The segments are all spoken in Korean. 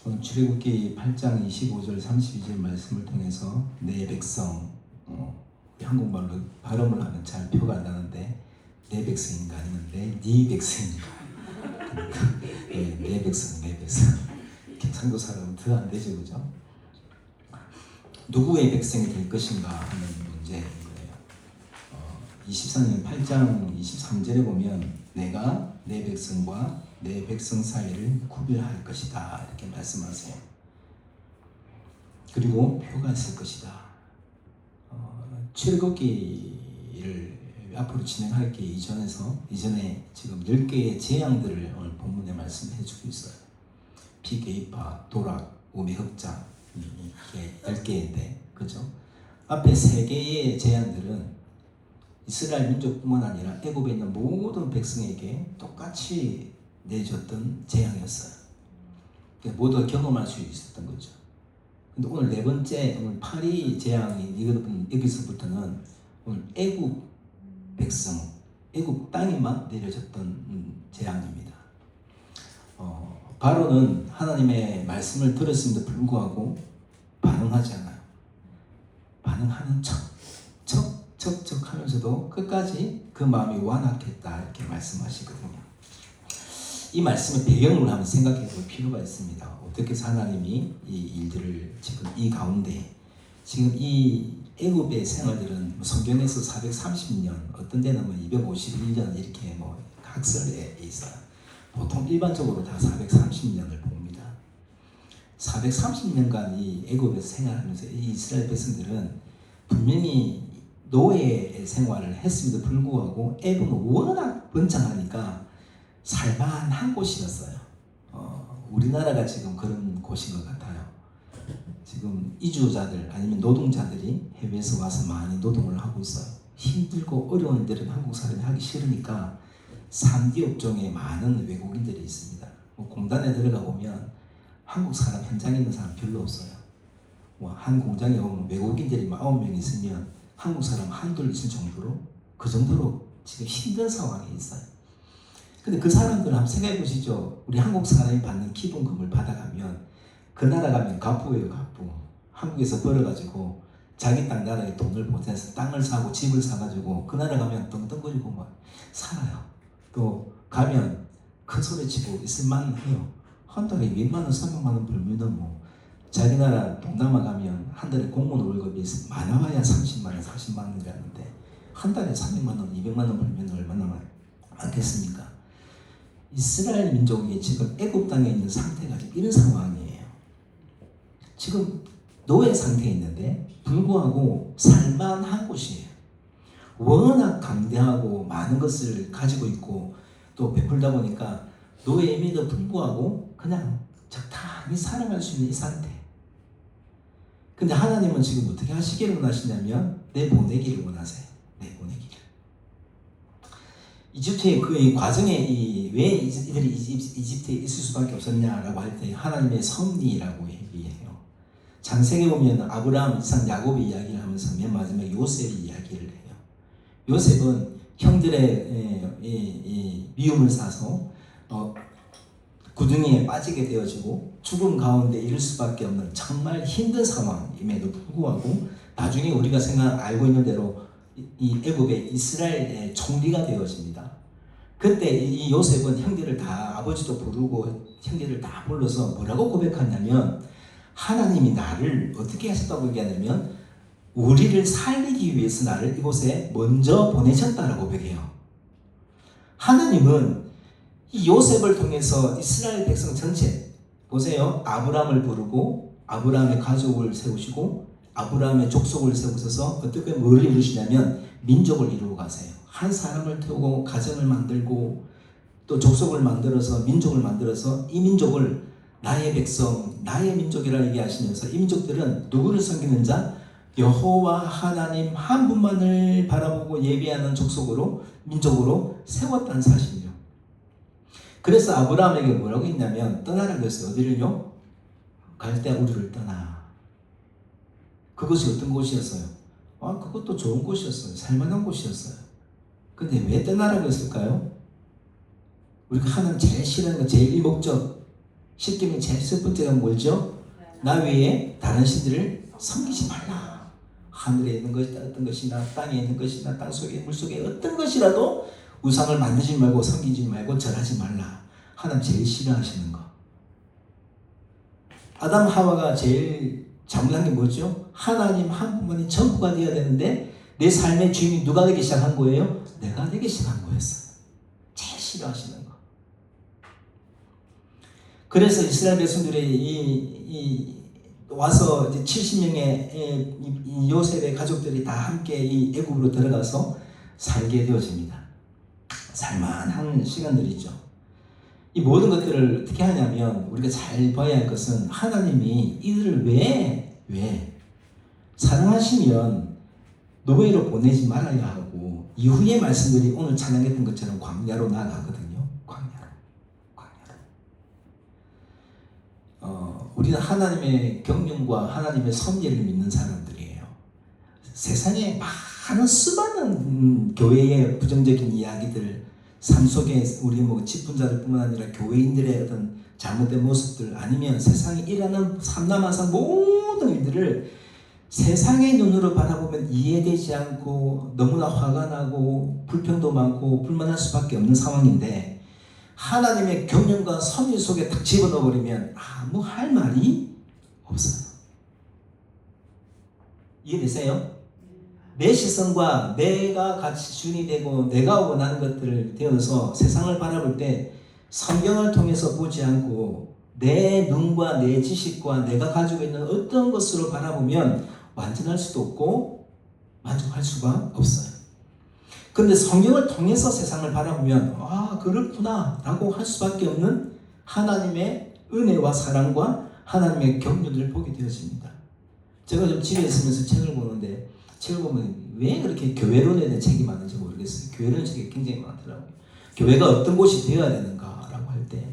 오늘 출애굽기 8장 25절 32절 말씀을 통해서 내 백성, 한국말로 발음을 하면 잘 표가 안 나는데 내 백성인가 아니면 네 백성인가 내 백성 경상도 사람은 더 안 되죠, 그죠? 누구의 백성이 될 것인가 하는 문제인 거예요. 24년 8장 23절에 보면 내가 내 백성과 내 백성 사이를 구별할 것이다 이렇게 말씀하세요. 그리고 표가 있을 것이다. 출애굽기를 앞으로 진행할 게 이전에 지금 10개의 재앙들을 오늘 본문에 말씀해 주고 있어요. 피, 계파, 도락, 우미, 흑자 이게 10개인데 그죠? 앞에 3개의 재앙들은 이스라엘 민족뿐만 아니라 애굽에 있는 모든 백성에게 똑같이 내줬던 재앙이었어요. 모두가 경험할 수 있었던 거죠. 근데 오늘 네 번째, 오늘 파리 재앙이 여기서부터는 오늘 애굽 백성, 애굽 땅에만 내려졌던 재앙입니다. 바로는 하나님의 말씀을 들었음에도 불구하고 반응하지 않아요. 반응하는 척 하면서도 끝까지 그 마음이 완악했다 이렇게 말씀하시거든요. 이 말씀의 배경을 한번 생각해 볼 필요가 있습니다. 어떻게 해서 하나님이 이 일들을 지금 이 가운데 지금 이 애굽의 생활들은 성경에서 430년 어떤 데는 251년 이렇게 학설에 있어요. 보통 일반적으로 다 430년을 봅니다. 430년간 이 애굽에서 생활하면서 이 이스라엘 백성들은 분명히 노예 생활을 했음에도 불구하고 애굽은 워낙 번창하니까 살만한 곳이었어요. 우리나라가 지금 그런 곳인 것 같아요. 지금 이주자들 아니면 노동자들이 해외에서 와서 많이 노동을 하고 있어요. 힘들고 어려운 일들은 한국 사람이 하기 싫으니까 3D 업종에 많은 외국인들이 있습니다. 공단에 들어가 보면 한국 사람 현장에 있는 사람 별로 없어요. 한 공장에 보면 외국인들이 9명 있으면 한국 사람 한둘 있을 정도로 그 정도로 지금 힘든 상황에 있어요. 근데 그 사람들 한번 생각해 보시죠. 우리 한국 사람이 받는 기본금을 받아가면 그 나라 가면 갑부예요, 갑부. 한국에서 벌어가지고 자기 땅 나라에 돈을 보내서 땅을 사고 집을 사가지고 그 나라 가면 떵떵거리고 막 살아요. 또 가면 큰 소리 치고 있을만 해요. 한 달에 200만 원, 300만 원 벌면은 자기 나라 동남아 가면 한 달에 공무원 월급이 많아봐야 30만 원, 40만 원이라는데 한 달에 300만 원, 200만 원 벌면 얼마나 많겠습니까? 이스라엘 민족이 지금 애굽 땅에 있는 상태가 이런 상황이에요. 지금 노예 상태에 있는데 불구하고 살만한 곳이에요. 워낙 강대하고 많은 것을 가지고 있고 또 베풀다 보니까 노예임에도 불구하고 그냥 적당히 살아갈 수 있는 이 상태. 근데 하나님은 지금 어떻게 하시기를 원하시냐면 내보내기를 원하세요. 내보내기를. 이집트의 그 과정에 왜 이들이 이집트에 있을 수밖에 없었냐라고 할 때 하나님의 섭리라고 얘기해요. 창세기에 보면 아브라함, 이삭, 야곱의 이야기를 하면서 맨 마지막에 요셉의 이야기를 해요. 요셉은 형들의 미움을 사서 구덩이에 빠지게 되어지고 죽음 가운데 이를 수밖에 없는 정말 힘든 상황임에도 불구하고 나중에 우리가 알고 있는 대로 이 애굽의 이스라엘의 총리가 되어집니다. 그때 이 요셉은 형들을 다 아버지도 부르고 형들을 다 불러서 뭐라고 고백하냐면 하나님이 나를 어떻게 하셨다고 얘기하냐면 우리를 살리기 위해서 나를 이곳에 먼저 보내셨다라고 고백해요. 하나님은 이 요셉을 통해서 이스라엘 백성 전체 보세요. 아브라함을 부르고 아브라함의 가족을 세우시고 아브라함의 족속을 세우셔서 어떻게 뭘 이루시냐면 민족을 이루고 가세요. 한 사람을 태우고 가정을 만들고 또 족속을 만들어서 민족을 만들어서 이 민족을 나의 백성, 나의 민족이라 얘기하시면서 이 민족들은 누구를 섬기는 자? 여호와 하나님 한 분만을 바라보고 예배하는 족속으로 민족으로 세웠다는 사실이요. 그래서 아브라함에게 뭐라고 했냐면 떠나라고 했어요. 어디를요? 갈대아 우르를 떠나. 그것이 어떤 곳이었어요? 그것도 좋은 곳이었어요. 살만한 곳이었어요. 근데 왜 떠나라고 했을까요? 우리가 하나님 제일 싫어하는 거 제일 이 목적 십계명 제일 첫 번째가 뭐죠? 나 외에 다른 신들을 섬기지 말라. 하늘에 있는 것이나 어떤 것이나 땅에 있는 것이나 땅 속에 물 속에 어떤 것이라도 우상을 만들지 말고 섬기지 말고 절하지 말라. 하나님 제일 싫어하시는 거. 아담 하와가 제일 잘못한 게 뭐죠? 하나님 한 분만이 전부가 되어야 되는데 내 삶의 주인이 누가 되기 시작한 거예요? 내가 되기 시작한 거였어요. 제일 싫어하시는 거. 그래서 이스라엘 백성들이 와서 이제 70명의 요셉의 가족들이 다 함께 이 애굽으로 들어가서 살게 되어집니다. 살만한 시간들이죠. 이 모든 것들을 어떻게 하냐면 우리가 잘 봐야 할 것은 하나님이 이들을 왜 사랑하시면 노예로 보내지 말아야 하고 이후의 말씀들이 오늘 찬양했던 것처럼 광야로 나아가거든요. 광야로. 우리는 하나님의 경륜과 하나님의 섭리를 믿는 사람들이에요. 세상에 많은 수많은 교회의 부정적인 이야기들, 삶 속에 우리 직분자들 뿐만 아니라 교회인들의 어떤 잘못된 모습들, 아니면 세상에 일하는 삼남하상 모든 일들을 세상의 눈으로 바라보면 이해되지 않고 너무나 화가 나고 불평도 많고 불만할 수밖에 없는 상황인데, 하나님의 경륜과 섭리 속에 딱 집어넣어버리면 아무 할 말이 없어요. 이해되세요? 내 시선과 내가 같이 주인이 되고 내가 원하는 것들을 되어서 세상을 바라볼 때 성경을 통해서 보지 않고 내 눈과 내 지식과 내가 가지고 있는 어떤 것으로 바라보면 완전할 수도 없고 만족할 수가 없어요. 그런데 성경을 통해서 세상을 바라보면 그렇구나 라고 할 수밖에 없는 하나님의 은혜와 사랑과 하나님의 경륜을 보게 되어집니다. 제가 좀 집에 있으면서 책을 보는데 책을 보면 왜 그렇게 교회론에 대한 책이 많은지 모르겠어요. 교회론 책이 굉장히 많더라고요. 교회가 어떤 곳이 되어야 되는가라고 할 때,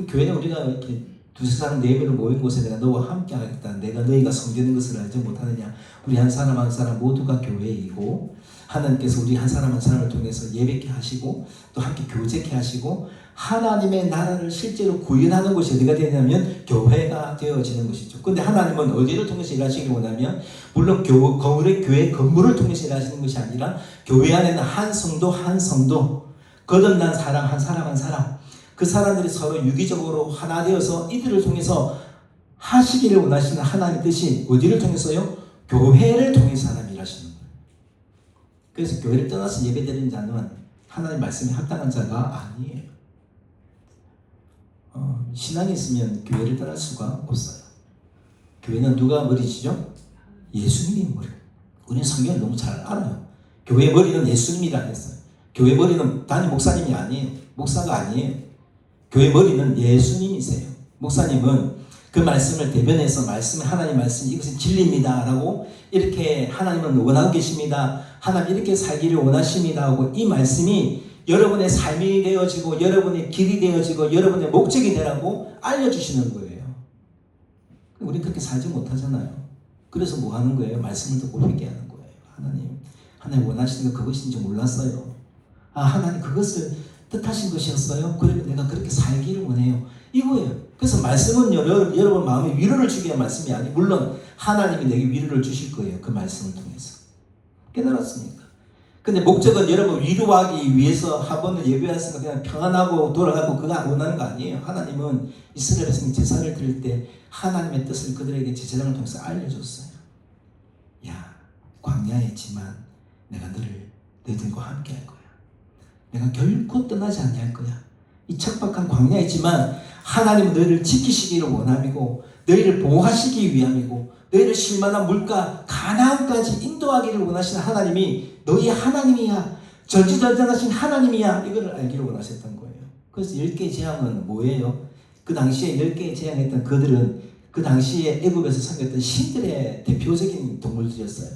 교회는 우리가 이렇게 두세 사람 네 명을 모인 곳에 내가 너와 함께 하겠다. 내가 너희가 섬기는 것을 알지 못하느냐. 우리 한 사람 한 사람 모두가 교회이고 하나님께서 우리 한 사람 한 사람을 통해서 예배케 하시고 또 함께 교제케 하시고 하나님의 나라를 실제로 구현하는 것이 어디가 되냐면 교회가 되어지는 것이죠. 근데 하나님은 어디를 통해서 일하시길 원하면 물론 교회 건물을 통해서 일하시는 것이 아니라 교회 안에는 한 성도 거듭난 사람 한 사람 그 사람들이 서로 유기적으로 하나 되어서 이들을 통해서 하시기를 원하시는 하나님의 뜻이 어디를 통해서요? 교회를 통해서 하나님 일하시는 거예요. 그래서 교회를 떠나서 예배드리는 자는 하나님 말씀에 합당한 자가 아니에요. 신앙이 있으면 교회를 떠날 수가 없어요. 교회는 누가 머리시죠? 예수님이 머리. 우리는 성경을 너무 잘 알아요. 교회 머리는 예수님이라 했어요. 교회 머리는 단임 목사님이 아니에요. 목사가 아니에요. 교회 머리는 예수님이세요. 목사님은 그 말씀을 대변해서 하나님 말씀 이것은 진리입니다 라고 이렇게 하나님은 원하고 계십니다. 하나님 이렇게 살기를 원하십니다 하고 이 말씀이 여러분의 삶이 되어지고 여러분의 길이 되어지고 여러분의 목적이 되라고 알려주시는 거예요. 우리는 그렇게 살지 못하잖아요. 그래서 뭐 하는 거예요? 말씀을 듣고 회개하는 거예요. 하나님 원하시는 게 그것인지 몰랐어요. 하나님 그것을 뜻하신 것이었어요? 그러면 내가 그렇게 살기를 원해요. 이거예요. 그래서 말씀은 여러분 마음에 위로를 주기 위한 말씀이 아니에요. 물론 하나님이 내게 위로를 주실 거예요. 그 말씀을 통해서. 깨달았습니까? 근데 목적은 여러분 위로하기 위해서 한 번은 예배했으니까 그냥 평안하고 돌아가고 그거 원하는 거 아니에요. 하나님은 이스라엘 백성이 제사를 드릴 때 하나님의 뜻을 그들에게 제사장을 통해서 알려줬어요. 야, 광야에 있지만 내가 너희들과 함께 할 거야. 내가 결코 떠나지 않을 거야. 이 척박한 광야에 있지만 하나님은 너희를 지키시기를 원함이고 너희를 보호하시기 위함이고 너희를 쉴만한 물가 가나안까지 인도하기를 원하시는 하나님이 너희 하나님이야. 전지전능하신 하나님이야. 이걸 알기를 원하셨던 거예요. 그래서 10개의 재앙은 뭐예요? 그 당시에 10개의 재앙했던 그들은 그 당시에 애굽에서 섬겼던 신들의 대표적인 동물들이었어요.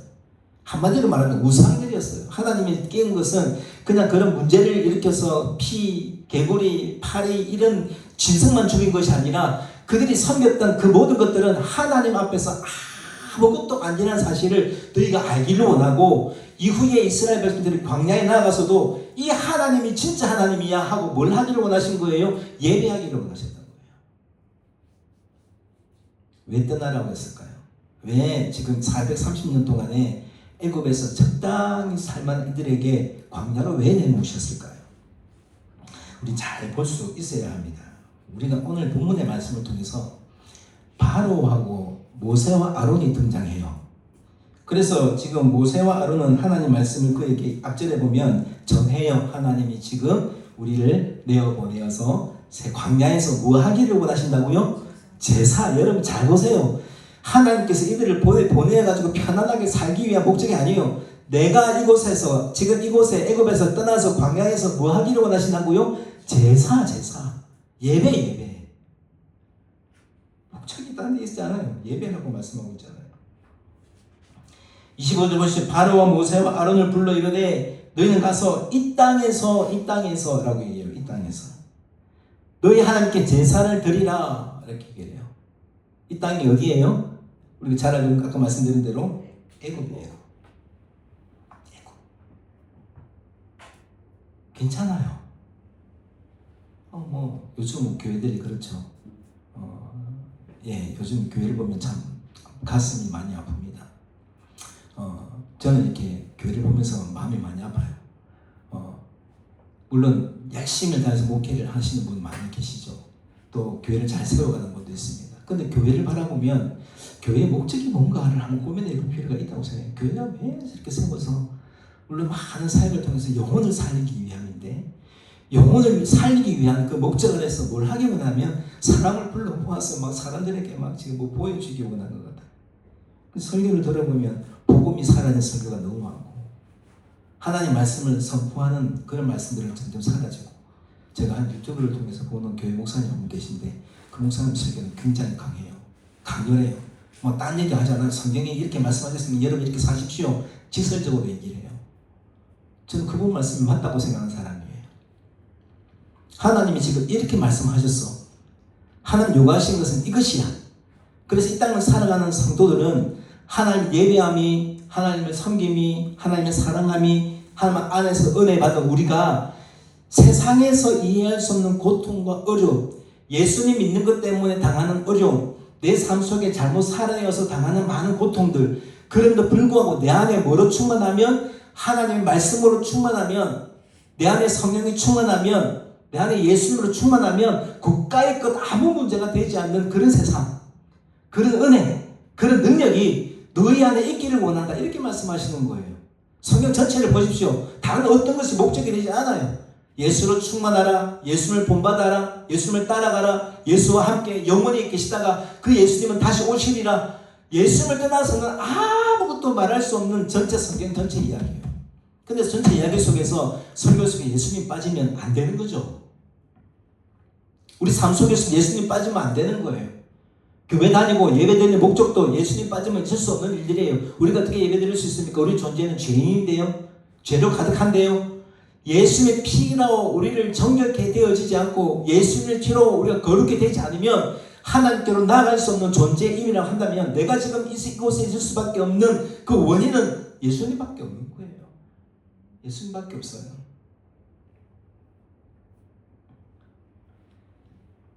한마디로 말하면 우상들이었어요. 하나님이 깨운 것은 그냥 그런 문제를 일으켜서 피, 개구리, 파리 이런 진성만 죽인 것이 아니라 그들이 섬겼던 그 모든 것들은 하나님 앞에서 아무것도 아니라는 사실을 너희가 알기를 원하고 이후에 이스라엘 백성들이 광야에 나아가서도 이 하나님이 진짜 하나님이야 하고 뭘 하기를 원하신 거예요? 예배하기를 원하셨던 거예요. 왜 떠나라고 했을까요? 왜 지금 430년 동안에 애굽에서 적당히 살만 이들에게 광야로 왜 내놓으셨을까요? 우리 잘 볼 수 있어야 합니다. 우리가 오늘 본문의 말씀을 통해서 바로하고 모세와 아론이 등장해요. 그래서 지금 모세와 아론은 하나님 말씀을 그에게 앞전에 보면 전해요. 하나님이 지금 우리를 내어보내어서 새 광야에서 뭐 하기를 원하신다고요? 제사. 여러분 잘 보세요. 하나님께서 이들을 보내가지고 편안하게 살기 위한 목적이 아니에요. 내가 이곳에서 지금 이곳에 애굽에서 떠나서 광야에서 뭐 하기를 원하신다고요? 제사. 예배. 목적이 딴 데 있지 않아요. 예배라고 말씀하고 있잖아요. 25절 보시죠. 바로와 모세와 아론을 불러 이르되 너희는 가서 이 땅에서 라고 얘기해요. 이 땅에서 너희 하나님께 제사를 드리라 이렇게 얘기해요. 이 땅이 어디예요? 우리가 잘 알고 아까 말씀드린 대로 애굽이에요. 애굽. 괜찮아요. 요즘 교회들이 그렇죠. 요즘 교회를 보면 참 가슴이 많이 아픕니다. 저는 이렇게 교회를 보면서 마음이 많이 아파요. 물론 열심히 다해서 목회를 하시는 분 많이 계시죠. 또 교회를 잘 세워가는 분도 있습니다. 근데 교회를 바라보면 교회의 목적이 뭔가를 한번 고민해 볼 필요가 있다고 생각해요. 교회가 왜 이렇게 세워서 물론 많은 사역을 통해서 영혼을 살리기 위함인데 영혼을 살리기 위한 그 목적을 해서 뭘 하기 원하면 사람을 불러 모아서 막 사람들에게 막 지금 뭐 보여주기 원하는 것 같아요. 그 설교를 들어보면 복음이 사라진 설교가 너무 많고 하나님 말씀을 선포하는 그런 말씀들을 점점 사라지고 제가 한 유튜브를 통해서 보는 교회 목사님 한 분 계신데 그 목사님 설교는 굉장히 강해요. 강렬해요. 뭐 딴 얘기 하지 않아요. 성경에 이렇게 말씀하셨으면 여러분 이렇게 사십시오. 직설적으로 얘기를 해요. 저는 그분 말씀이 맞다고 생각하는 사람이에요. 하나님이 지금 이렇게 말씀하셨어. 하나님 요구하신 것은 이것이야. 그래서 이 땅을 살아가는 성도들은 하나님 예배함이, 하나님을 섬김이, 하나님의 사랑함이, 하나님 안에서 은혜 받은 우리가 세상에서 이해할 수 없는 고통과 어려움, 예수님 믿는 것 때문에 당하는 어려움, 내 삶 속에 잘못 살아내어서 당하는 많은 고통들, 그럼에도 불구하고 내 안에 뭐로 충만하면, 하나님의 말씀으로 충만하면, 내 안에 성령이 충만하면, 내 안에 예수님으로 충만하면 국가의 것 아무 문제가 되지 않는 그런 세상, 그런 은혜, 그런 능력이 너희 안에 있기를 원한다. 이렇게 말씀하시는 거예요. 성경 전체를 보십시오. 다른 어떤 것이 목적이 되지 않아요. 예수로 충만하라, 예수를 본받아라, 예수를 따라가라, 예수와 함께 영원히 계시다가 그 예수님은 다시 오시리라. 예수를 떠나서는 아무것도 말할 수 없는 전체 성경 전체 이야기예요. 근데 전체 이야기 속에서 설교 속에 예수님 빠지면 안 되는 거죠. 우리 삶 속에서 예수님 빠지면 안 되는 거예요. 교회 다니고 예배드리는 목적도 예수님 빠지면 있을 수 없는 일들이에요. 우리가 어떻게 예배드릴 수 있습니까? 우리 존재는 죄인인데요. 죄로 가득한데요. 예수님의 피로 우리를 정결케 되어지지 않고 예수님의 피로 우리가 거룩게 되지 않으면 하나님께로 나아갈 수 없는 존재임이라고 한다면 내가 지금 이곳에 있을 수밖에 없는 그 원인은 예수님밖에 없는 거예요. 예수님밖에 없어요.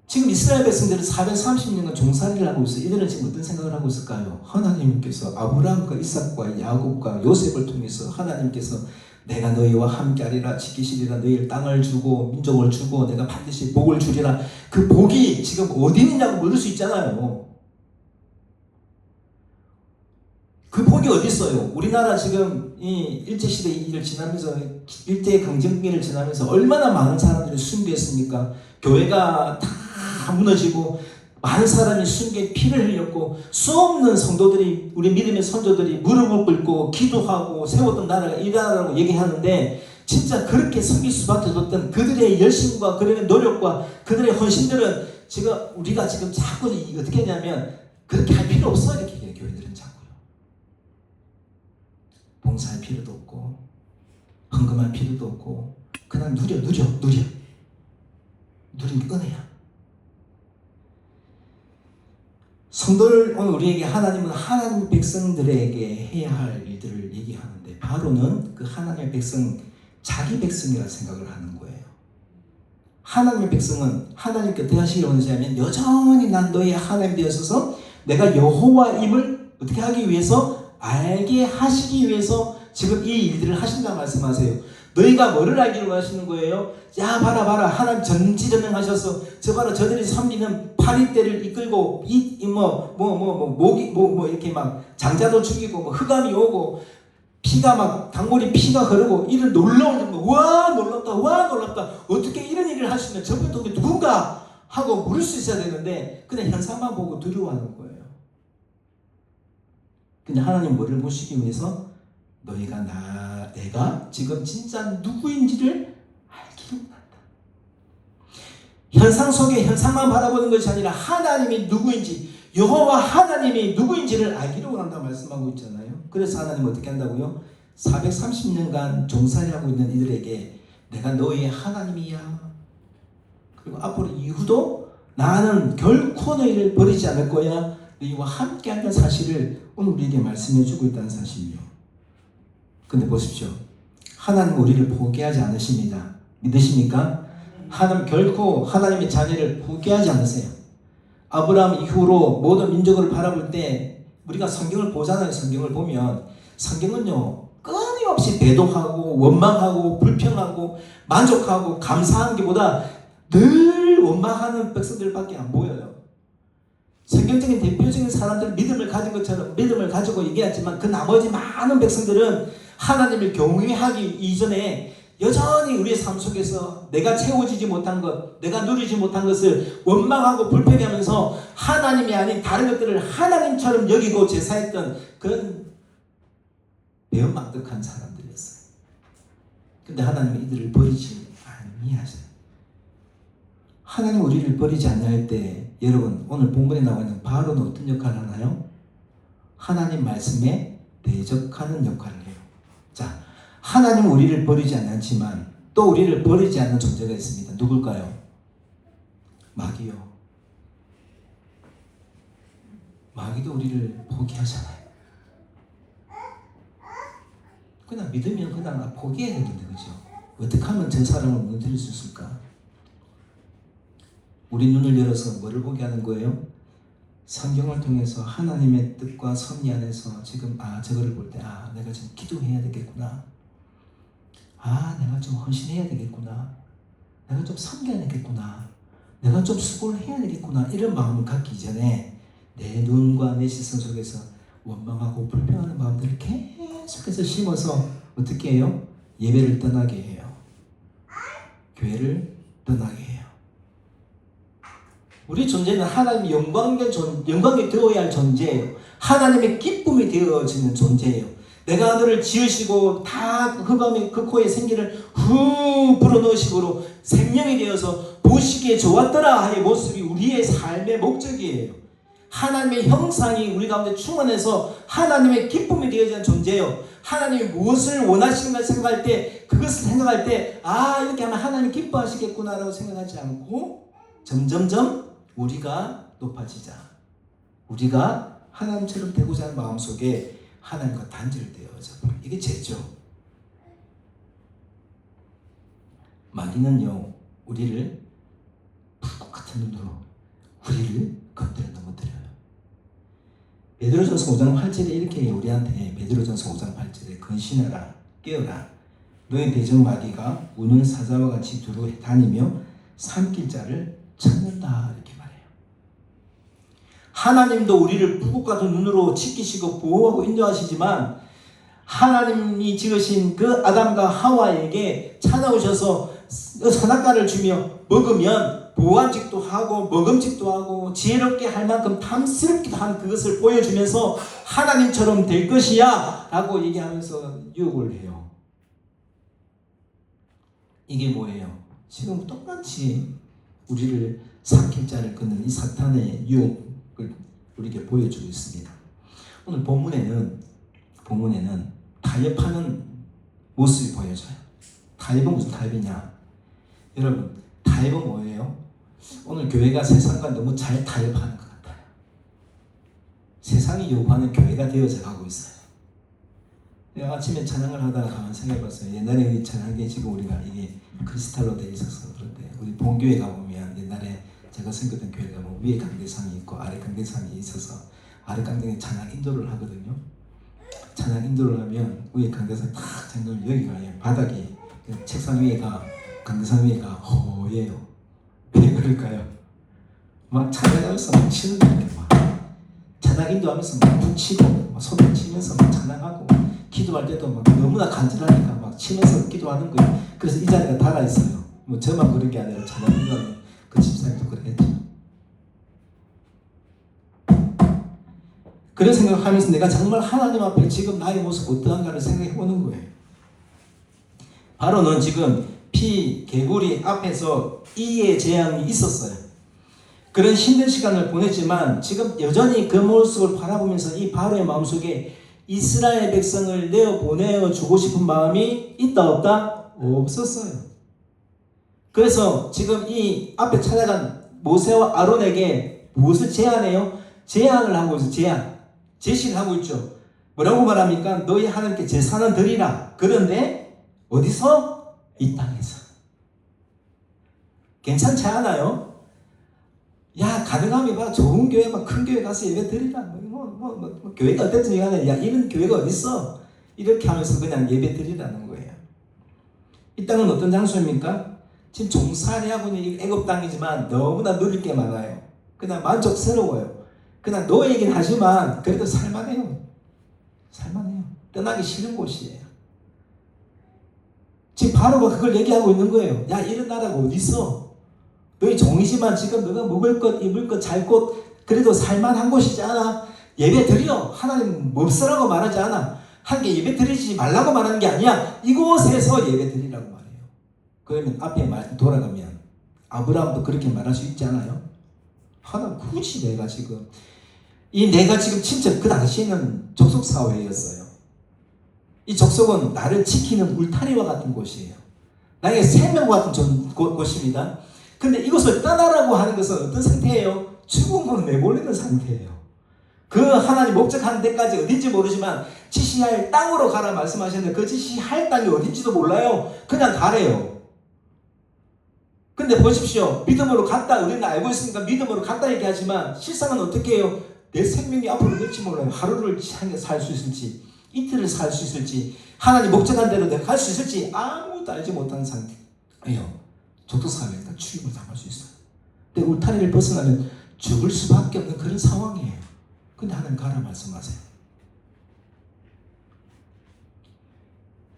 지금 이스라엘 백성들은 430년간 종살이를 하고 있어요. 이들은 지금 어떤 생각을 하고 있을까요? 하나님께서 아브라함과 이삭과 야곱과 요셉을 통해서 하나님께서 내가 너희와 함께하리라, 지키시리라, 너희를 땅을 주고 민족을 주고 내가 반드시 복을 주리라. 그 복이 지금 어디 있느냐고 물을 수 있잖아요. 그 복이 어디 있어요? 우리나라 지금 이 일제시대를 지나면서 일제의 강점기를 지나면서 얼마나 많은 사람들이 순교했습니까? 교회가 다 무너지고 많은 사람이 순교에 피를 흘렸고 수없는 성도들이 우리 믿음의 선조들이 무릎을 꿇고 기도하고 세웠던 나라가 이 나라라고 얘기하는데 진짜 그렇게 섬길 수밖에 없던 그들의 열심과 그들의 노력과 그들의 헌신들은 지금 우리가 지금 자꾸 어떻게 하냐면 그렇게 할 필요 없어 이렇게 얘기해요. 교회들은 자꾸요. 봉사할 필요도 없고 헌금할 필요도 없고 그냥 누리는 게 은혜야. 성도를 오늘 우리에게 하나님은 하나님의 백성들에게 해야 할 일들을 얘기하는데 바로는 그 하나님의 백성 자기 백성이라 생각을 하는 거예요. 하나님의 백성은 하나님께 대하시기를 원하시면 여전히 난 너의 하나님 되어서서 내가 여호와임을 어떻게 하기 위해서? 알게 하시기 위해서 지금 이 일들을 하신다 말씀하세요. 너희가 뭐를 알기로 하시는 거예요? 야 봐라 하나님 전지전능하셔서 저 봐라 저들이 섬기는 파리떼를 이끌고 목이 이렇게 막 장자도 죽이고 뭐 흑암이 오고 피가 막 단골이 피가 흐르고 이런 놀라운 정도 와 놀랍다 어떻게 이런 일을 할 수 있는 저분 도대체 누군가 하고 물을 수 있어야 되는데 그냥 현상만 보고 두려워하는 거예요. 근데 하나님 뭐를 보시기 위해서 내가 지금 진짜 누구인지를 알기로 한다. 현상 속에 현상만 바라보는 것이 아니라 하나님이 누구인지 여호와 하나님이 누구인지를 알기로 원한다 말씀하고 있잖아요. 그래서 하나님 어떻게 한다고요? 430년간 종살이하고 있는 이들에게 내가 너희의 하나님이야. 그리고 앞으로 이후도 나는 결코 너희를 버리지 않을 거야. 너희와 함께한다는 사실을 오늘 우리에게 말씀해 주고 있다는 사실이요. 근데 보십시오. 하나님은 우리를 포기하지 않으십니다. 믿으십니까? 하나님 결코 하나님의 자녀를 포기하지 않으세요. 아브라함 이후로 모든 민족을 바라볼 때 우리가 성경을 보잖아요. 성경을 보면 성경은요 끊임없이 배도하고 원망하고 불평하고 만족하고 감사한 게 보다 늘 원망하는 백성들밖에 안 보여요. 성경적인 대표적인 사람들 믿음을 가진 것처럼 믿음을 가지고 얘기하지만 그 나머지 많은 백성들은 하나님을 경외하기 이전에 여전히 우리의 삶 속에서 내가 채워지지 못한 것, 내가 누리지 못한 것을 원망하고 불평하면서 하나님이 아닌 다른 것들을 하나님처럼 여기고 제사했던 그런 배은망덕한 사람들이었어요. 근데 하나님은 이들을 버리지 아니하세요. 하나님 우리를 버리지 않냐 할 때 여러분 오늘 본문에 나와 있는 바로는 어떤 역할을 하나요? 하나님 말씀에 대적하는 역할을 해요. 자, 하나님은 우리를 버리지 않지만 또 우리를 버리지 않는 존재가 있습니다. 누굴까요? 마귀요. 마귀도 우리를 포기하잖아요. 그냥 믿으면 그냥 포기해야 되는데 그죠? 어떻게 하면 저 사람을 무너뜨릴 수 있을까? 우리 눈을 열어서 뭐를 보게 하는 거예요? 성경을 통해서 하나님의 뜻과 섭리 안에서 지금 저거를 볼 때 내가 좀 기도해야 되겠구나. 내가 좀 헌신해야 되겠구나. 내가 좀 섬겨야 되겠구나. 내가 좀 수고를 해야 되겠구나. 이런 마음을 갖기 전에 내 눈과 내 시선 속에서 원망하고 불평하는 마음들을 계속해서 심어서 어떻게 해요? 예배를 떠나게 해요. 교회를 떠나게 해요. 우리 존재는 하나님의 영광이 되어야 할 존재예요. 하나님의 기쁨이 되어지는 존재예요. 내가 너를 지으시고 다 흑암의 그 코에 생기를 후 불어넣으시고 생명이 되어서 보시기에 좋았더라 하의 모습이 우리의 삶의 목적이에요. 하나님의 형상이 우리 가운데 충만해서 하나님의 기쁨이 되어지는 존재예요. 하나님이 무엇을 원하시는가 생각할 때 그것을 생각할 때 이렇게 하면 하나님 기뻐하시겠구나라고 생각하지 않고 점점점 우리가 높아지자. 우리가 하나님처럼 되고자 하는 마음속에 하나님과 단절되어져 버려. 이게 죄죠. 마귀는요 우리를 불꽃 같은 눈으로 우리를 건드려 넘어뜨려요. 베드로전서 5장 8절에 이렇게 우리한테 베드로전서 5장 8절에 근신하라 깨어라 너희 대적 마귀가 우는 사자와 같이 두루 다니며 삼킬 자를 찾는다 이렇게 말해요. 하나님도 우리를 불꽃 같은 눈으로 지키시고 보호하고 인도하시지만 하나님이 지으신 그 아담과 하와에게 찾아오셔서 선악과를 주며 먹으면 보안직도 하고 먹음직도 하고 지혜롭게 할 만큼 탐스럽기도 한 그것을 보여주면서 하나님처럼 될 것이야 라고 얘기하면서 유혹을 해요. 이게 뭐예요? 지금 똑같이 우리를 삼킬 자를 끊는 이 사탄의 유혹을 우리에게 보여주고 있습니다. 오늘 본문에는 타협하는 모습이 보여져요. 타협은 무슨 타협이냐? 여러분, 타협은 뭐예요? 오늘 교회가 세상과 너무 잘 타협하는 것 같아요. 세상이 요구하는 교회가 되어져 가고 있어요. 내가 아침에 찬양을 하다가 가만 생각해봤어요. 옛날에 이 찬양이 지금 우리가 이게 크리스탈로 되어 있어서 그런데 우리 본교회 가보면 옛날에 제가 생겼던 교회가 뭐 위에 강대상이 있고 아래 강대상이 있어서 아래 강대상에 찬양 인도를 하거든요. 찬양 인도를 하면 위에 강대상 탁 잠그면 여기가 바닥이 책상 위에가 강대상 위에가 허예요. 왜 그럴까요? 막 찬양하면서 막 치는 거예요. 막 찬양 인도하면서 막 북치고 막 손을 치면서 막 찬양하고 기도할 때도 막 너무나 간절하니까 막 치면서 기도하는 거예요. 그래서 이 자리가 달아 있어요. 뭐 저만 그런 게 아니라 찬양 인도하는 그 집사님도 그랬죠. 그런 생각을 하면서 내가 정말 하나님 앞에 지금 나의 모습 어떠한가를 생각해 보는 거예요. 바로는 지금 피, 개구리 앞에서 이의 재앙이 있었어요. 그런 힘든 시간을 보냈지만 지금 여전히 그 모습을 바라보면서 이 바로의 마음속에 이스라엘 백성을 내어보내어 주고 싶은 마음이 있다 없다? 없었어요. 그래서 지금 이 앞에 찾아간 모세와 아론에게 무엇을 제안해요? 제안을 하고 있어요. 제시를 하고 있죠. 뭐라고 말합니까? 너희 하나님께 제사는 드리라. 그런데 어디서? 이 땅에서. 괜찮지 않아요? 야, 가능하면 봐. 좋은 교회, 막 큰 교회 가서 예배 드리라. 교회가 어땠든 간에, 야, 이런 교회가 어딨어? 이렇게 하면서 그냥 예배 드리라는 거예요. 이 땅은 어떤 장소입니까? 지금 종살이 하고 있는 애굽 땅이지만 너무나 누릴 게 많아요. 그냥 만족스러워요. 그냥 노예이긴 하지만 그래도 살만해요. 살만해요. 떠나기 싫은 곳이에요. 지금 바로가 그걸 얘기하고 있는 거예요. 야, 이런 나라가 어디 있어? 너희 종이지만 지금 너가 먹을 것, 입을 것, 잘 곳, 그래도 살만한 곳이지 않아? 예배 드려. 하나님 몹쓰라고 말하지 않아. 하나님께 예배 드리지 말라고 말하는 게 아니야. 이곳에서 예배 드리라고 말해요. 그러면 앞에 말 돌아가면 아브라함도 그렇게 말할 수 있지 않아요? 하나 굳이 내가 지금 진짜 그 당시에는 족속 사회였어요. 이 족속은 나를 지키는 울타리와 같은 곳이에요. 나에게 생명과 같은 곳입니다. 근데 이곳을 떠나라고 하는 것은 어떤 상태예요? 죽음으로 내몰리는 상태예요. 그 하나님 목적하는 데까지 어딘지 모르지만 지시할 땅으로 가라 말씀하셨는데 그 지시할 땅이 어딘지도 몰라요. 그냥 가래요. 근데 보십시오. 믿음으로 갔다 우리는 알고 있으니까 믿음으로 갔다 얘기하지만 실상은 어떻게 해요? 내 생명이 앞으로 될지 몰라요. 하루를 살 수 있을지 이틀을 살 수 있을지 하나님 목적한 대로 내가 갈 수 있을지 아무것도 알지 못하는 상태예요. 족속사회에 출입을 당할 수 있어요. 근데 울타리를 벗어나면 죽을 수밖에 없는 그런 상황이에요. 근데 하나님 가라 말씀하세요.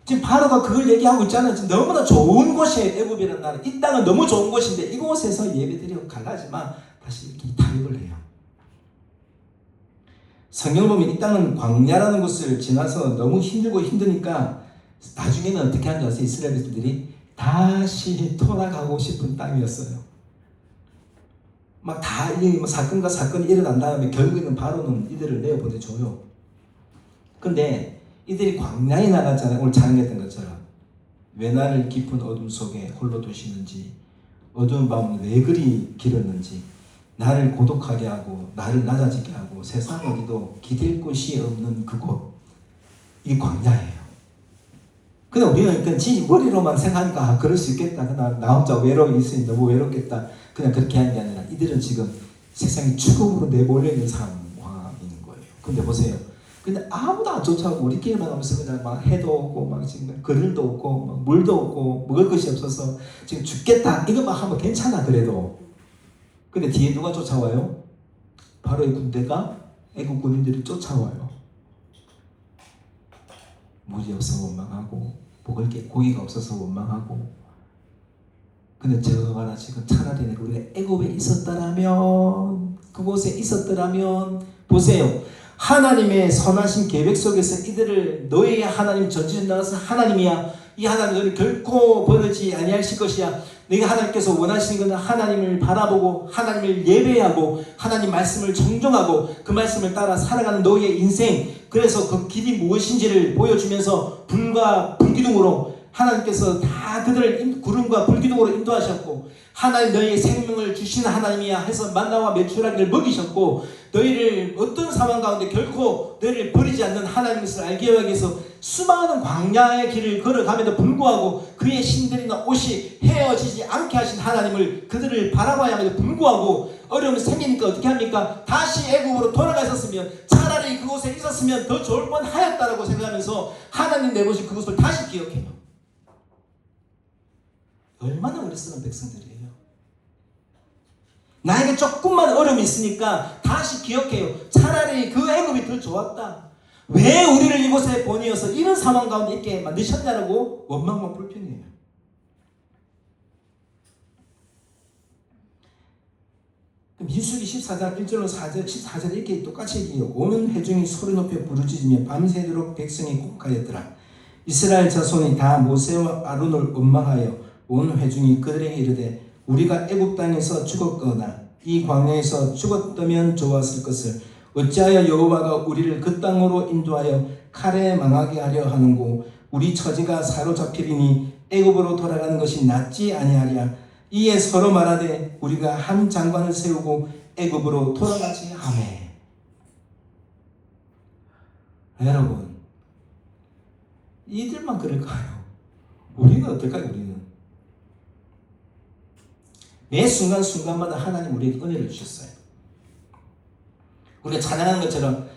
지금 바로가 그걸 얘기하고 있잖아요. 지금 너무나 좋은 곳이에요. 애굽이라는 나라. 이 땅은 너무 좋은 곳인데 이곳에서 예배드리고 갈라지만 다시 이렇게 타협을 해요. 성경을 보면 이 땅은 광야라는 곳을 지나서 너무 힘들고 힘드니까 나중에는 어떻게 하는지 아세요? 이스라엘 백성들이 다시 돌아가고 싶은 땅이었어요. 막 다 사건과 사건이 일어난 다음에 결국에는 바로는 이들을 내어보내줘요. 근데 이들이 광야에 나갔잖아요. 오늘 찬양했던 것처럼. 왜 나를 깊은 어둠 속에 홀로 두시는지, 어두운 밤은 왜 그리 길었는지, 나를 고독하게 하고 나를 낮아지게 하고 세상 어디도 기댈 곳이 없는 그곳, 이 광야예요. 근데 우리는 그냥 지 머리로만 생각하니까 그럴 수 있겠다. 나 혼자 외로워 있으니 너무 외롭겠다. 그냥 그렇게 하는 게 아니라 이들은 지금 세상이 죽음으로 내몰려 있는 상황인 거예요. 근데 보세요. 근데 아무도 안 쫓아오고 우리끼리만 하면서 그냥 막 해도 없고 막 지금 그늘도 없고 막 물도 없고 먹을 것이 없어서 지금 죽겠다 이것만 하면 괜찮아 그래도. 근데 뒤에 누가 쫓아와요? 바로의 군대가 애국 군인들이 쫓아와요. 물이 없어 원망하고 먹을 게 고기가 없어서 원망하고. 근데 저 봐라 지금 차라리 우리가 애굽에 있었더라면 그곳에 있었더라면 보세요. 하나님의 선하신 계획 속에서 이들을 너희의 하나님 전지전 나가서 하나님이야. 이 하나님 너를 결코 버리지 아니하실 것이야. 너희 하나님께서 원하시는 것은 하나님을 바라보고 하나님을 예배하고 하나님 말씀을 정정하고 그 말씀을 따라 살아가는 너희의 인생. 그래서 그 길이 무엇인지를 보여주면서 불과 불기둥으로 하나님께서 다 그들을 구름과 불기둥으로 인도하셨고 하나님 너희의 생명을 주신 하나님이야 해서 만나와 메추라기를 먹이셨고, 너희를 어떤 상황 가운데 결코 너희를 버리지 않는 하나님의 것을 알게 하기 위해서 수많은 광야의 길을 걸어감에도 불구하고 그의 신들이나 옷이 헤어지지 않게 하신 하나님을 그들을 바라봐야 함에도 불구하고 어려움이 생기니까 어떻게 합니까? 다시 애국으로 돌아가 있었으면, 차라리 그곳에 있었으면 더 좋을 뻔하였다라고 생각하면서 하나님 내보신 그곳을 다시 기억해요. 얼마나 어리석은 백성들이에요. 나에게 조금만 어려움이 있으니까 다시 기억해요. 차라리 그 애굽이 더 좋았다. 왜 우리를 이곳에 보내어서 이런 상황 가운데 있게 만드셨냐라고 원망과 불평해요. 민수기 14장 1절로 14절에 이렇게 똑같이 얘기해요. 온 회중이 소리 높여 부르짖으며 밤새도록 백성이 곡하였더라. 이스라엘 자손이 다 모세와 아론을 원망하여 온 회중이 그들에게 이르되 우리가 애굽 땅에서 죽었거나 이 광야에서 죽었다면 좋았을 것을 어찌하여 여호와가 우리를 그 땅으로 인도하여 칼에 망하게 하려 하는고 우리 처지가 사로잡히리니 애굽으로 돌아가는 것이 낫지 아니하랴. 이에 서로 말하되 우리가 한 장관을 세우고 애굽으로 돌아가지 하매. 여러분, 이들만 그럴까요? 우리는 어떨까요? 우리는 매 순간순간마다 하나님 우리에게 은혜를 주셨어요. 우리가 찬양하는 것처럼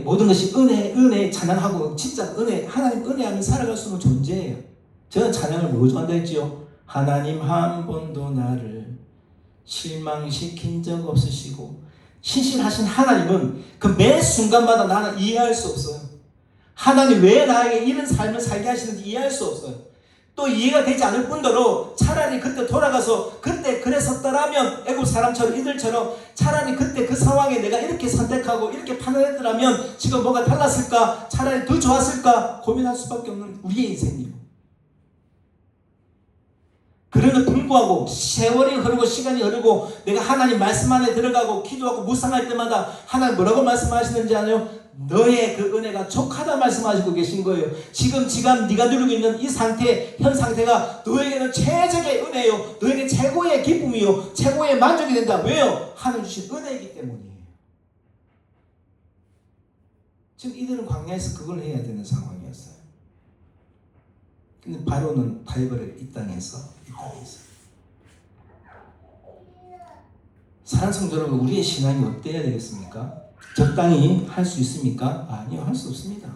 모든 것이 은혜 찬양하고 진짜 은혜, 하나님 은혜하면 살아갈 수 있는 존재예요. 저는 찬양을 뭐로 좋아한다 했지요? 하나님 한 번도 나를 실망시킨 적 없으시고, 신실하신 하나님은 그 매 순간마다 나는 이해할 수 없어요. 하나님 왜 나에게 이런 삶을 살게 하시는지 이해할 수 없어요. 또 이해가 되지 않을 뿐더러 차라리 그때 돌아가서 그때 그랬었더라면, 애국 사람처럼 이들처럼 차라리 그때 그 상황에 내가 이렇게 선택하고 이렇게 판단했더라면 지금 뭐가 달랐을까, 차라리 더 좋았을까 고민할 수밖에 없는 우리의 인생이에요. 그럼에도 불구하고 세월이 흐르고 시간이 흐르고 내가 하나님 말씀 안에 들어가고 기도하고 묵상할 때마다 하나님 뭐라고 말씀하시는지 아세요? 너의 그 은혜가 족하다 말씀하시고 계신 거예요. 지금 네가 누리고 있는 이 상태, 현 상태가 너에게는 최적의 은혜요, 너에게 최고의 기쁨이요, 최고의 만족이 된다. 왜요? 하나님 주신 은혜이기 때문이에요. 지금 이들은 광야에서 그걸 해야 되는 상황이었어요. 근데 바로는 다이버를 이 땅에서 사랑하는 성도 여러분, 우리의 신앙이 어때야 되겠습니까? 적당히 할 수 있습니까? 아니요, 할 수 없습니다.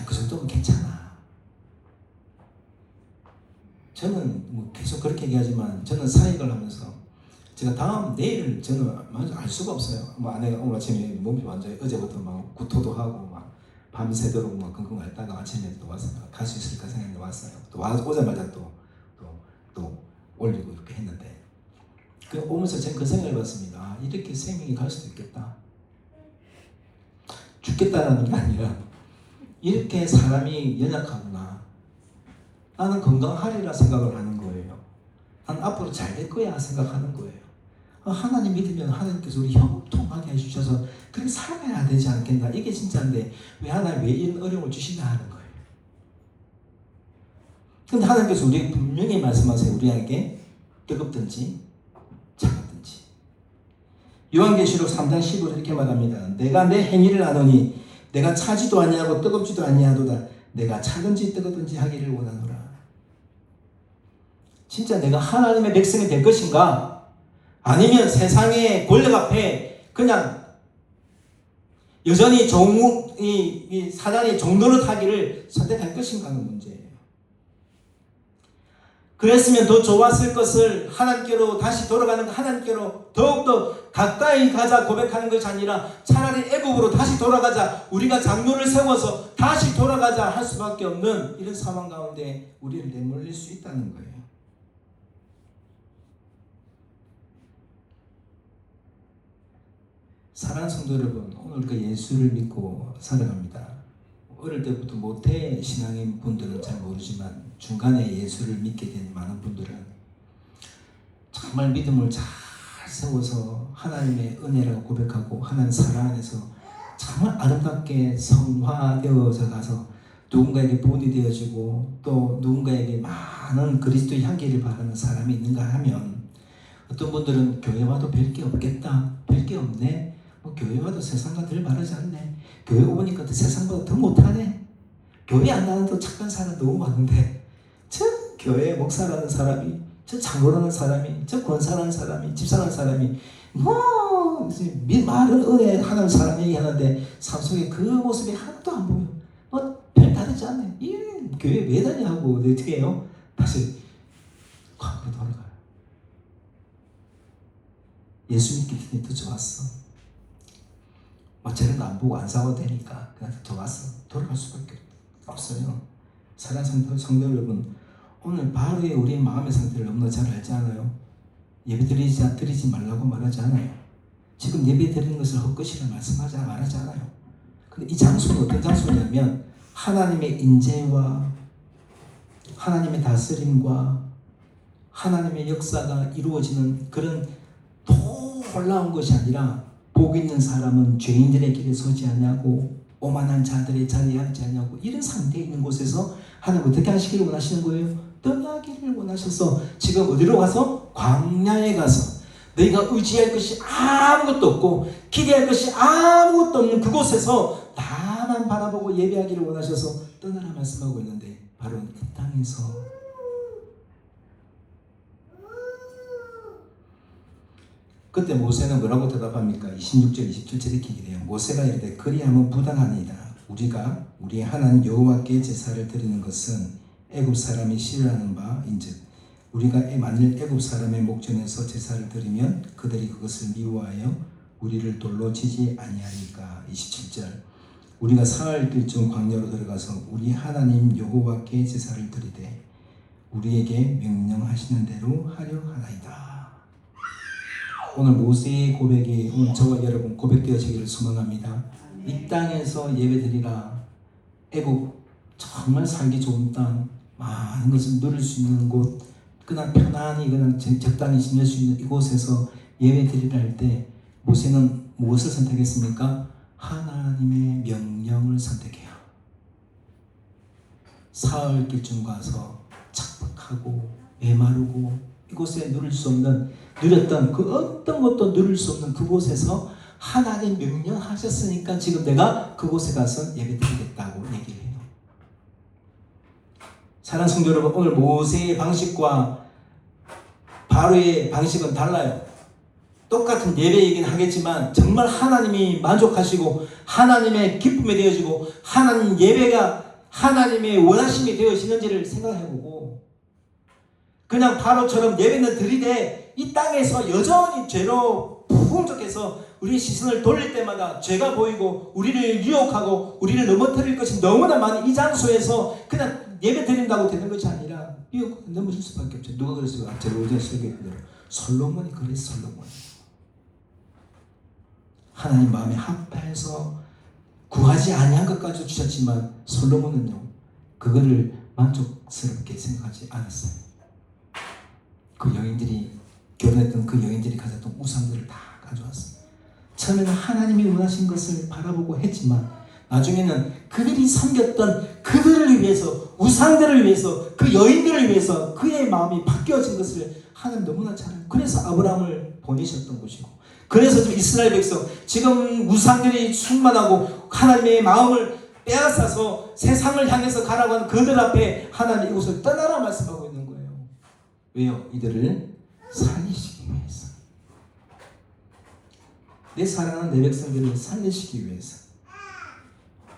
그 정도면 괜찮아. 저는 계속 그렇게 얘기하지만 저는 사역을 하면서 제가 내일을 저는 알 수가 없어요. 아내가 오늘 아침에 몸이 완전히 어제부터 구토도 하고 밤새도록 끙끙 앓다가 아침에 또 왔어요. 갈 수 있을까 생각해 왔어요. 또 오자마자 또 올리고 이렇게 했는데, 오면서 제가 그 생각을 해봤습니다. 이렇게 생명이 갈 수도 있겠다. 죽겠다라는 게 아니라 이렇게 사람이 연약하구나. 나는 건강하리라 생각을 하는 거예요. 난 앞으로 잘 될 거야 생각하는 거예요. 하나님 믿으면 하나님께서 우리 형통하게 해주셔서 그렇게 살아야 되지 않겠나. 이게 진짜인데 왜 하나님 왜 이런 어려움을 주시나 하는 거예요. 근데 하나님께서 우리에게 분명히 말씀하세요. 우리에게 뜨겁든지 차갑든지. 요한계시록 3장 15절 이렇게 말합니다. 내가 내 행위를 아노니 내가 차지도 아니하고 뜨겁지도 아니하도다. 내가 차든지 뜨겁든지 하기를 원하노라. 진짜 내가 하나님의 백성이 될 것인가? 아니면 세상의 권력 앞에 그냥 여전히 이 사단의 종노릇 하기를 선택할 것인가 하는 문제예요. 그랬으면 더 좋았을 것을 하나님께로 다시 돌아가는, 하나님께로 더욱더 가까이 가자 고백하는 것이 아니라 차라리 애굽으로 다시 돌아가자, 우리가 장로를 세워서 다시 돌아가자 할 수밖에 없는 이런 상황 가운데 우리를 내몰릴 수 있다는 거예요. 사랑하는 성도 여러분, 오늘 우리가 예수를 믿고 살아갑니다. 어릴 때부터 모태 신앙인 분들은 잘 모르지만 중간에 예수를 믿게 된 많은 분들은 정말 믿음을 잘 세워서 하나님의 은혜라고 고백하고 하나님 사랑 안에서 정말 아름답게 성화되어서 가서 누군가에게 본이 되어지고 또 누군가에게 막 많은 그리스도의 향기를 바라는 사람이 있는가 하면 어떤 분들은 교회 와도 별 게 없겠다. 별 게 없네. 뭐 교회 와도 세상과 덜 바르지 않네. 교회 오니까 세상보다 더 못하네. 교회 안 나는 더 착한 사람 너무 많은데 저 교회 목사라는 사람이, 저 장로라는 사람이, 저 권사라는 사람이, 집사라는 사람이 뭐 많은 은혜 하는 사람 얘기하는데 삶 속에 그 모습이 하나도 안 보여. 뭐 별 다르지 않네. 이 교회 왜 다냐고. 어떻게 해요? 다시 과거로 돌아가요. 예수 믿기 더 좋았어. 뭐 저런 거 안 보고 안 싸워도 되니까 그냥 좋았어. 돌아갈 수밖에 없어요. 사랑하는 성도 여러분, 오늘 바로의 우리 마음의 상태를 너무나 잘 알지 않아요? 예배 드리지 말라고 말하지 않아요. 지금 예배 드리는 것을 헛것이라 말하지 않아요. 근데 이 장소는 어떤 장소냐면 하나님의 인재와 하나님의 다스림과 하나님의 역사가 이루어지는 그런 놀라운 것이 아니라 복 있는 사람은 죄인들의 길에 서지 않냐고, 오만한 자들의 자리에 앉지 않냐고, 이런 상태에 있는 곳에서 하나님 어떻게 하시기를 원하시는 거예요? 떠나기를 원하셔서 지금 어디로 가서? 광야에 가서 너희가 의지할 것이 아무것도 없고 기대할 것이 아무것도 없는 그곳에서 나만 바라보고 예배하기를 원하셔서 떠나라 말씀하고 있는데, 바로 이 땅에서 그때 모세는 뭐라고 대답합니까? 26절 27절 이렇게 얘기해요. 모세가 이르되 그리하면 부당하니이다. 우리가 우리 하나님 여호와께 제사를 드리는 것은 애굽 사람이 싫어하는 바인즉 우리가 만일 애굽 사람의 목전에서 제사를 드리면 그들이 그것을 미워하여 우리를 돌로 치지 아니하리까. 27절 우리가 사흘 길쯤 광야로 들어가서 우리 하나님 여호와께 제사를 드리되 우리에게 명령하시는 대로 하려 하나이다. 오늘 모세의 고백이 오늘 저와 여러분 고백되어지기를 소망합니다. 이 땅에서 예배드리라. 애굽 정말 살기 좋은 땅, 많은 것을 누릴 수 있는 곳, 그냥 편안히 그냥 적당히 지낼 수 있는 이곳에서 예배드리라 할 때 모세는 무엇을 선택했습니까? 하나님의 명령을 선택해요. 사흘 길쯤 가서 착박하고 메마르고 이곳에 누릴 수 없는, 누렸던 그 어떤 것도 누릴 수 없는 그곳에서 하나님 명령하셨으니까 지금 내가 그곳에 가서 예배드리겠다고 얘기를 해요. 사랑하는 성도 여러분, 오늘 모세의 방식과 바로의 방식은 달라요. 똑같은 예배이긴 하겠지만 정말 하나님이 만족하시고 하나님의 기쁨이 되어지고 하나님 예배가 하나님의 원하심이 되어지는지를 생각해보고, 그냥 바로처럼 예배는 드리되 이 땅에서 여전히 죄로 풍족해서 우리 시선을 돌릴 때마다 죄가 보이고 우리를 유혹하고 우리를 넘어뜨릴 것이 너무나 많은 이 장소에서 그냥 예배 드린다고 되는 것이 아니라 유혹 넘어질 수밖에 없죠. 누가 그랬어요? 제가 오전에 설교했던 대로 솔로몬이 그랬어요. 솔로몬이 하나님 마음에 합해서 구하지 아니한 것까지 주셨지만 솔로몬은요 그거를 만족스럽게 생각하지 않았어요. 그 여인들이 결혼했던 그 여인들이 가졌던 우상들을 다 가져왔어요. 처음에는 하나님이 원하신 것을 바라보고 했지만 나중에는 그들이 섬겼던 그들을 위해서, 우상들을 위해서, 그 여인들을 위해서 그의 마음이 바뀌어진 것을 하나님 너무나 잘 알고, 그래서 아브라함을 보내셨던 것이고, 그래서 지금 이스라엘 백성 지금 우상들이 충만하고 하나님의 마음을 빼앗아서 세상을 향해서 가라고 하는 그들 앞에 하나님 이곳을 떠나라 말씀하고 있는 거예요. 왜요? 이들을 살리시기 위해서. 내 사랑하는 내 백성들을 살리시기 위해서.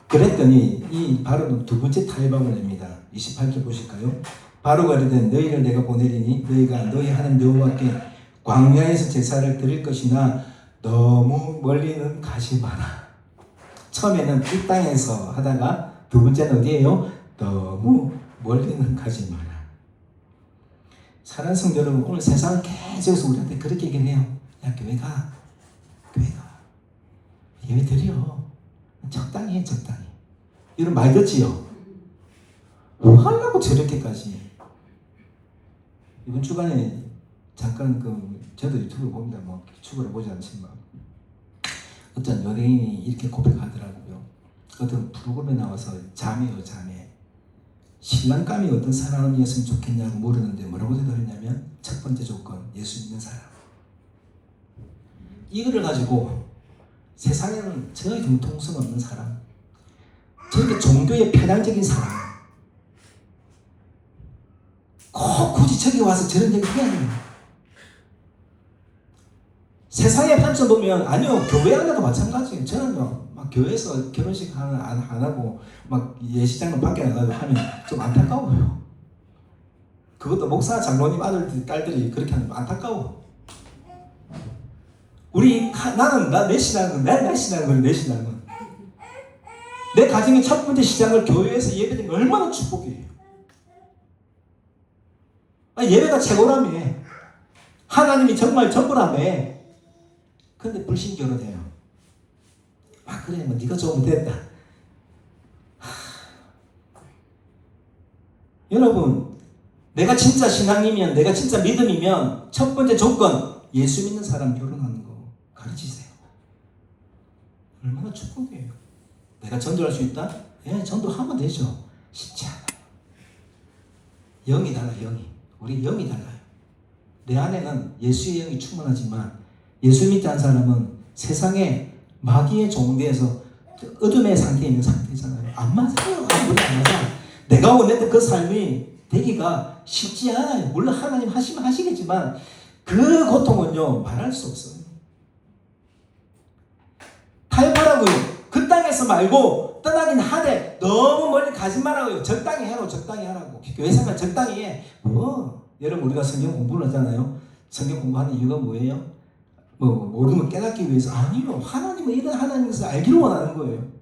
그랬더니 이 바로는 두 번째 타협함을 냅니다. 28절 보실까요? 바로가 이르되 너희를 내가 보내리니 너희가 너희 하나님 여호와께 광야에서 제사를 드릴 것이나 너무 멀리는 가지 마라. 처음에는 이 땅에서 하다가 두 번째는 어디예요? 너무 멀리는 가지 마라. 사랑하는 성도 여러분, 오늘 세상은 계속해서 우리한테 그렇게 얘기를 해요. 야, 교회 가. 예배 드려. 적당히 해, 적당히. 이런 말 듣지요? 뭐 하려고 저렇게까지. 이번 주간에 잠깐 저도 유튜브를 봅니다. 뭐 유튜브를 보지 않지만 어떤 연예인이 이렇게 고백하더라고요. 어떤 프로그램에 나와서 자매요, 자매. 신랑감이 어떤 사람이었으면 좋겠냐고 물었는데 뭐라고 대답했냐면 첫 번째 조건 예수 믿는 사람. 이거를 가지고 세상에는 전혀 융통성 없는 사람, 저렇게 종교의 편향적인 사람 꼭 굳이 저기 와서 저런 얘기 해야 돼요. 세상의 판점 보면 아니요, 교회 안에도 마찬가지예요. 저는요 막 교회에서 결혼식 안 하고 막 예식장만 밖에 나가고 하면 좀 안타까워요. 그것도 목사 장로님 아들 딸들이 그렇게 하면 안타까워. 나는 내 신앙은 내 신앙은 내 신앙은 내 가정의 첫 번째 시작을 교회에서 예배드리는 게 얼마나 축복이에요. 예배가 최고라며. 하나님이 정말 전부라며. 근데 불신결혼해요. 그래 뭐 네가 좋으면 됐다. 여러분, 내가 진짜 신앙이면, 내가 진짜 믿음이면 첫 번째 조건 예수 믿는 사람 결혼하는 거 가르치세요. 얼마나 축복이에요. 내가 전도할 수 있다? 예, 전도하면 되죠. 쉽지 않아요. 영이 달라요. 영이. 우리 영이 달라요. 내 안에는 예수의 영이 충만하지만 예수 믿지 않은 사람은 세상에 마귀의 종대에서 어둠의 상태에 있는 상태잖아요. 안 맞아요. 아무리 안 맞아. 내가 원했던 그 삶이 되기가 쉽지 않아요. 물론 하나님 하시면 하시겠지만 그 고통은요 말할 수 없어요. 타협하라고요. 그 땅에서 말고 떠나긴 하되 너무 멀리 가지 말라고요. 적당히 해라. 적당히 하라고. 교회 생활 적당히 해. 여러분 우리가 성경 공부를 하잖아요. 성경 공부하는 이유가 뭐예요? 모르는 걸 깨닫기 위해서. 아니요. 하나님은 이런 하나님인 것을 알기를 원하는 거예요.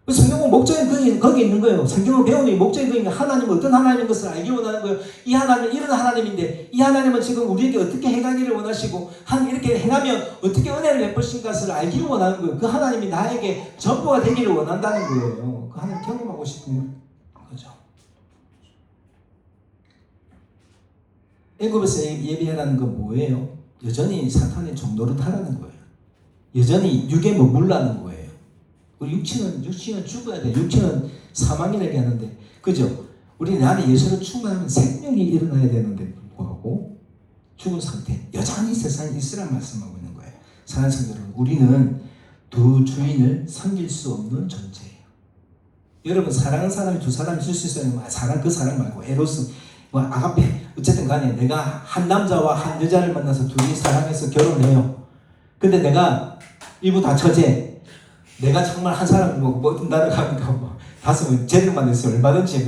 성경은 목적이 거기 있는 거예요. 성경을 배우는 목적이 거기 있는 거예요. 하나님은 어떤 하나님인 것을 알기를 원하는 거예요. 이 하나님은 이런 하나님인데 이 하나님은 지금 우리에게 어떻게 행하기를 원하시고 이렇게 행하면 어떻게 은혜를 베푸신 것을 알기를 원하는 거예요. 그 하나님이 나에게 전부가 되기를 원한다는 거예요. 그 하나님 경험하고 싶은 거죠. 애굽에서 예배하라는 건 뭐예요? 여전히 사탄의 종노릇 하라는 거예요. 여전히 육에 머물라는 거예요. 우리 육신은 죽어야 돼. 육신은 사망이라고 하는데, 그죠? 우리 안에 예수를 충만하면 생명이 일어나야 되는데 불구하고 죽은 상태, 여전히 세상에 있으란 말씀하고 있는 거예요. 사랑하는 성도 여러분, 우리는 두 주인을 섬길 수 없는 존재예요. 여러분, 사랑하는 사람이 두 사람 있을 수 있어요. 그 사람 말고 에로스, 아가페, 어쨌든 간에 내가 한 남자와 한 여자를 만나서 둘이 사랑해서 결혼해요. 근데 내가 일부 다 처제, 내가 정말 한 사람 어떤 나라 가니까 다섯 제대로 만났어요. 얼마든지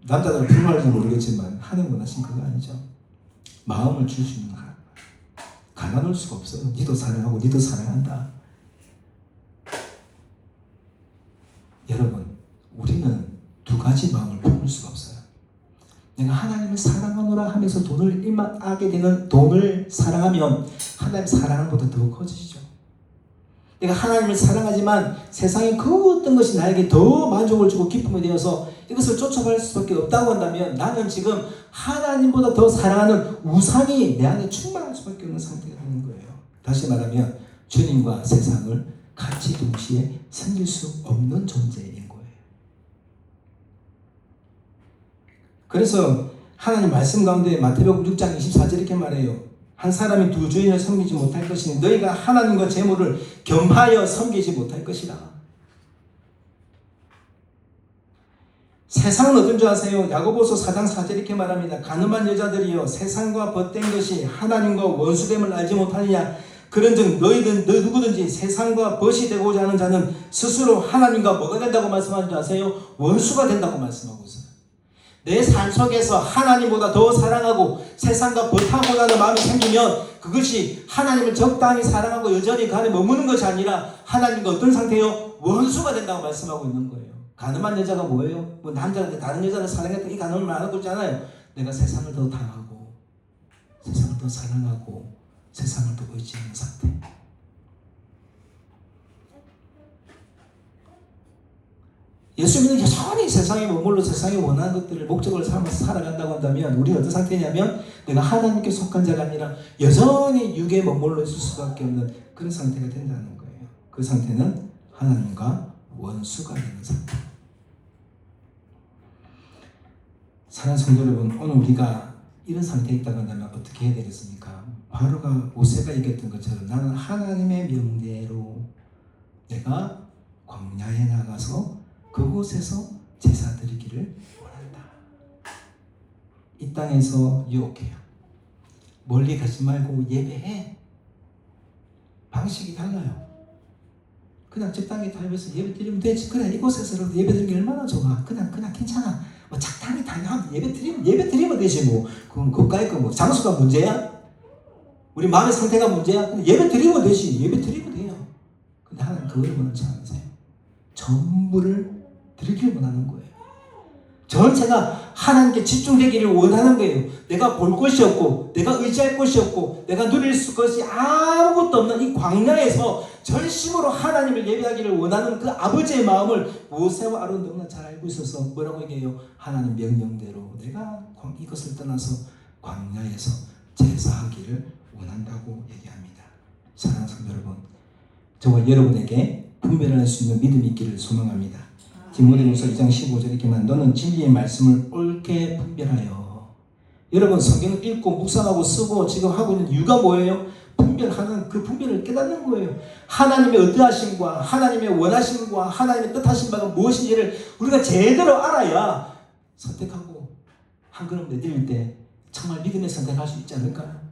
남자들은 불만할지 모르겠지만 하나님 원하신 그거 아니죠. 마음을 줄 수 있는 하나님. 가난할 수가 없어요. 니도 사랑하고 니도 사랑한다. 여러분, 우리는 두 가지 마음을 품을 수가 없어요. 내가 하나님을 사랑하노라 하면서 돈을 일만하게 되는 돈을 사랑하면 하나님 사랑하는 것보다 더 커지죠. 내가 하나님을 사랑하지만 세상의 그 어떤 것이 나에게 더 만족을 주고 기쁨이 되어서 이것을 쫓아갈 수밖에 없다고 한다면 나는 지금 하나님보다 더 사랑하는 우상이 내 안에 충만할 수밖에 없는 상태가 되는 거예요. 다시 말하면 주님과 세상을 같이 동시에 섬길 수 없는 존재인 거예요. 그래서 하나님 말씀 가운데 마태복음 6장 24절 이렇게 말해요. 한 사람이 두 주인을 섬기지 못할 것이니 너희가 하나님과 재물을 겸하여 섬기지 못할 것이라. 세상은 어떤 줄 아세요? 야고보서 4장 4절 이렇게 말합니다. 가늠한 여자들이여 세상과 벗된 것이 하나님과 원수됨을 알지 못하느냐. 그런즉 너희든 누구든지 세상과 벗이 되고자 하는 자는 스스로 하나님과 뭐가 된다고 말씀하는 줄 아세요? 원수가 된다고 말씀하고 있어요. 내 삶 속에서 하나님보다 더 사랑하고 세상과 벗하고자 마음이 생기면 그것이 하나님을 적당히 사랑하고 여전히 그 안에 머무는 것이 아니라 하나님과 어떤 상태요? 원수가 된다고 말씀하고 있는 거예요. 가늠한 여자가 뭐예요? 남자한테 다른 여자를 사랑했던 이 가늠을 안 하고 있잖아요. 내가 세상을 더 당하고 세상을 더 사랑하고 세상을 더 의지하는 상태. 예수 믿는 여전히 세상에 머물러 세상에 원하는 것들을 목적을 삼아서 살아간다고 한다면 우리는 어떤 상태냐면 내가 하나님께 속한 자가 아니라 여전히 육에 머물러 있을 수밖에 없는 그런 상태가 된다는 거예요. 그 상태는 하나님과 원수가 되는 상태. 사랑하는 성도 여러분, 오늘 우리가 이런 상태에 있다고 한다면 어떻게 해야 되겠습니까? 바로가 모세가 얘기했던 것처럼 나는 하나님의 명대로 내가 광야에 나가서 그곳에서 제사 드리기를 원한다. 이 땅에서 유혹해요. 멀리 가지 말고 예배해. 방식이 달라요. 그냥 적당히 타협해서 예배 드리면 되지. 그래, 이곳에서라도 예배 드리는 게 얼마나 좋아. 그냥 괜찮아. 뭐 적당히 타협하면 예배 드리면 되지 뭐. 그럼 그까이 거 뭐 장수가 문제야? 우리 마음의 상태가 문제야? 근데 예배 드리면 되지. 예배 드리면 돼요. 근데 하나님 그걸 원하지 않으세요. 전부를 드리길 원하는 거예요. 전체가 하나님께 집중되기를 원하는 거예요. 내가 볼 것이 없고, 내가 의지할 것이 없고, 내가 누릴 것이 아무것도 없는 이 광야에서 전심으로 하나님을 예배하기를 원하는 그 아버지의 마음을 모세와 아론 너무나 잘 알고 있어서 뭐라고 얘기해요? 하나님 명령대로 내가 이것을 떠나서 광야에서 제사하기를 원한다고 얘기합니다. 사랑하는 성도 여러분, 저와 여러분에게 분별할 수 있는 믿음이 있기를 소망합니다. 디모데후서 2장 15절 이렇게만 너는 진리의 말씀을 옳게 분별하여. 여러분 성경을 읽고 묵상하고 쓰고 지금 하고 있는 이유가 뭐예요? 분별하는 그 분별을 깨닫는 거예요. 하나님의 의도하심과 하나님의 원하심과 하나님의 뜻하신 바가 무엇인지를 우리가 제대로 알아야 선택하고 한 걸음 내디딜 때 정말 믿음의 선택할 수 있지 않을까요?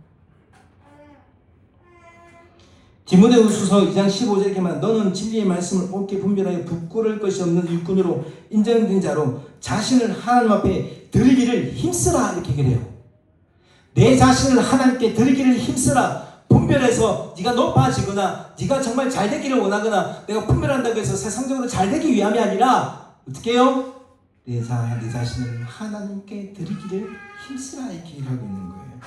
디모데후서 2장 15절 이렇게만 너는 진리의 말씀을 옳게 분별하여 부끄러울 것이 없는 일꾼으로 인정된 자로 자신을 하나님 앞에 드리기를 힘쓰라 이렇게 얘기를 해요. 내 자신을 하나님께 드리기를 힘쓰라. 분별해서 네가 높아지거나 네가 정말 잘 되기를 원하거나 내가 분별한다고 해서 세상적으로 잘 되기 위함이 아니라 어떻게 해요? 내 자신을 하나님께 드리기를 힘쓰라 이렇게 얘기하고 있는 거예요.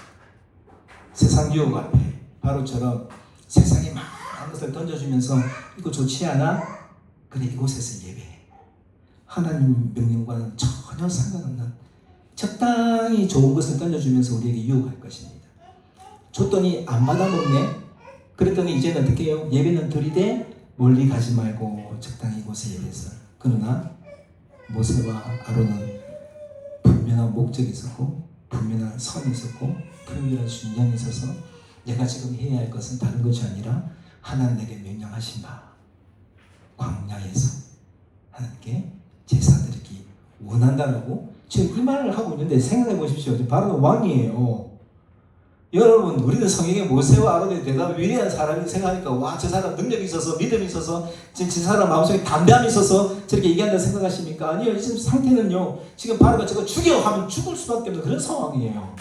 세상 유혹 앞에 바로처럼 세상에 많은 것을 던져주면서 이거 좋지 않아? 그래 이곳에서 예배해. 하나님 명령과는 전혀 상관없는 적당히 좋은 것을 던져주면서 우리에게 유혹할 것입니다. 줬더니 안 받아먹네? 그랬더니 이제는 어떻게 해요? 예배는 드리되 멀리 가지 말고 적당히 이곳에 예배했어. 그러나 모세와 아론은 분명한 목적이 있었고 분명한 선이 있었고 분명한 순양이 있어서 내가 지금 해야 할 것은 다른 것이 아니라 하나님 내게 명령하신 바 광야에서 하나님께 제사 드리기 원한다라고 지금 이 말을 하고 있는데 생각해 보십시오. 바로 왕이에요. 여러분 우리는 성경에 모세와 아론에 대단히 위대한 사람이 생각하니까 와 저 사람 능력이 있어서 믿음이 있어서 지금 저 사람 마음속에 담대함이 있어서 저렇게 얘기한다고 생각하십니까? 아니요. 지금 상태는요. 지금 바로가 저거 죽여 하면 죽을 수밖에 없는 그런 상황이에요.